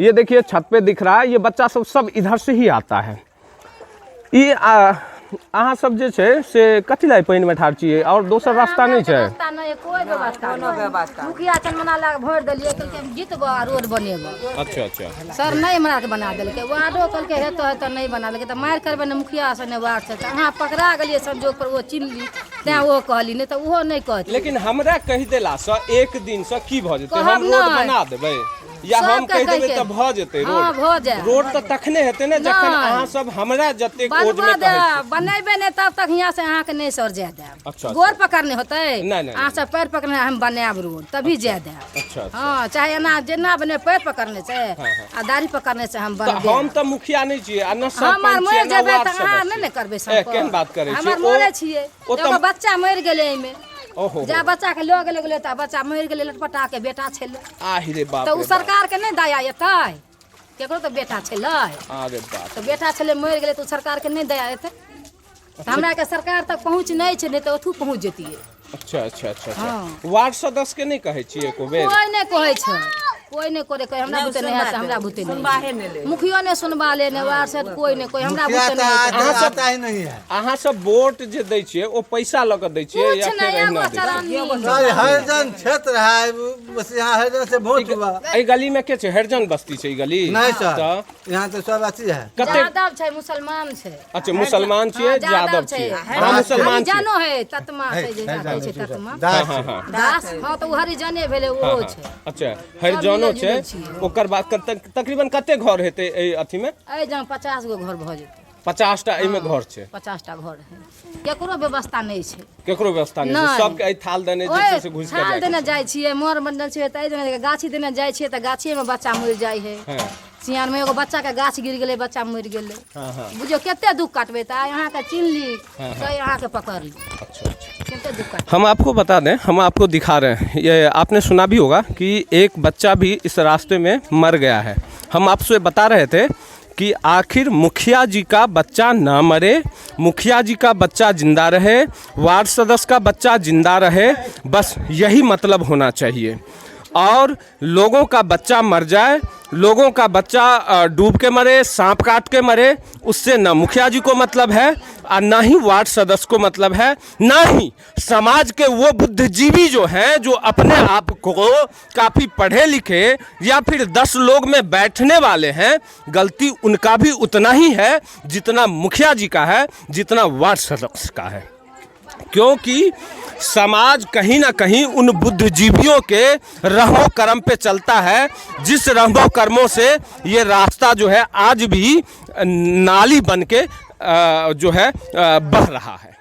ये देखिए छत पे दिख रहा है, ये बच्चा सब इधर से ही आता है। ये अहाँ सब जे छै से कथी ला पानी में ठाढ़ छियै और दोसर रास्ता नहीं छै? रास्ता नहीं, कोई व्यवस्था। मुखिया चंदमना ला भोट दिलिए, कहलकै हम जीतबो रोड बनेबो। अच्छा अच्छा। सर नहीं हमरा के बना देलकै, वार्डो कहलकै हेतो हेतो नहीं बना देलकै, त मार करबे ने मुखिया से ने वार्ड से। अहाँ पकड़ा गेलिए संजोग पर, वो चिन्हली तैं वो कहली, नहीं तो वो नहीं कहती। लेकिन हमरा कहि देला से एक दिन से की भ जेतै? हम रोड बना देबै या हम कहि देबै त भ जेतै रोड? हां भ जाय। रोड त तखने हेतै ने जखन अहाँ सब हमरा जते कोड में कहै बनेबे ने तब तक यहाँ से अहाँ के नहीं सर जाय देब। अच्छा। गोर पकड़ने होतै, नहीं अहाँ सब पैर पकड़ने हम बनाब रोड तभी जाय देब। अच्छा अच्छा। हां चाहे एना जेना बने पैर पकड़ने से आ दाढ़ी पकड़ने से हम बन हम त मुखिया नहीं छियै आ न सरपंच हमर मर छियै न जेबै वार्ड त अहाँ सदस्य। नहीं ने करबै सब। केहन बात करै छी? हमर मरे छियै, एगो बच्चा मर गेलै एमे। ओहो जा बच्चा के लो गेलै त बच्चा मर गेलै, लटपटा के बेटा छेलै। आहि रे बाप त उ रे सरकार के नहीं दया एतै? केकरो त बेटा छेलै, अरे बाप। त बेटा छेलै मर गेलै त सरकार के नहीं दया एतै? हमरा के सरकार तक पहुँच नहीं छै, नहीं तो ओथू पहुँच जेतियै। अच्छा अच्छा अच्छा अच्छा। हाँ। वार्ड सदस्य के नहीं कहै छियै एको बेर? कोई नहीं कहै छै, कोई नहीं करे, कोई हमरा बुते नहीं है, हमरा बुते नहीं। मुखियो ने सुनबा ले ने वार्ड से कोई नहीं, कोई हमरा बुते नहीं। आता ही नहीं है। अहाँ सब वोट जे दै छियै ओ पैसा ल के दै छियै या कुछ फिर नहीं, एहिना एगो दै छियै? चरण हरिजन क्षेत्र है, बस यहाँ हरिजन से वोट हुआ। एहि गली में के छै? हरिजन बस्ती छै ई गली? नहीं सर, तऽ यहाँ तो सब अथी है। कते? यादव छै, मुसलमान छै। अच्छा मुसलमान छियै, यादव छै। छियै, अहाँ मुसलमान छियै? जानो है ततमा छै, जे कहै छै ततमा दास हाँ हाँ। दास। हां त उ हरिजने भेलै, वो छै। अच्छा हरिजनो छै। मिलल जुलल छियै। ओकर बाद तकरीबन कते घर हेतै एहि अथी में? ए जन 50 गो घर भ जेतै। 50 टा एहिमे घर छै? 50 टा घर है, केकरो व्यवस्था नहीं छै। केकरो व्यवस्था नहीं छै? सबके एहि थाल देने जे छै से घुस के थाल जाइ देने जाइ छियै, मोर मंडल छै त एहि गाछी देने जाइ छियै त गाछिए में बच्चा मरि जाइ है। है। सियान में एगो बच्चा के गाछ गिर गेलै, बच्चा मरि गेलै। हाँ हाँ। बुझियो केते दुख काटबै त यहाँ के चिन्हली त यहाँ के पकड़ ली। अच्छा अच्छा। केते दुख काटबै। हम आपको बता दें, हम आपको दिखा रहे हैं, ये आपने सुना भी होगा कि एक बच्चा भी इस रास्ते में मर गया है। हम आपसे बता रहे थे कि आखिर मुखिया जी का बच्चा ना मरे, मुखिया जी का बच्चा जिंदा रहे, वार्ड सदस्य का बच्चा जिंदा रहे, बस यही मतलब होना चाहिए। और लोगों का बच्चा मर जाए, लोगों का बच्चा डूब के मरे, सांप काट के मरे, उससे ना मुखिया जी को मतलब है और ना ही वार्ड सदस्य को मतलब है, ना ही समाज के वो बुद्धिजीवी जो हैं, जो अपने आप को काफ़ी पढ़े लिखे या फिर 10 लोग में बैठने वाले हैं। गलती उनका भी उतना ही है जितना मुखिया जी का है, जितना वार्ड सदस्य का है। क्योंकि समाज कहीं ना कहीं उन बुद्धिजीवियों के रहमो कर्म पे चलता है, जिस रहमो कर्मों से ये रास्ता जो है आज भी नाली बन के जो है बह रहा है।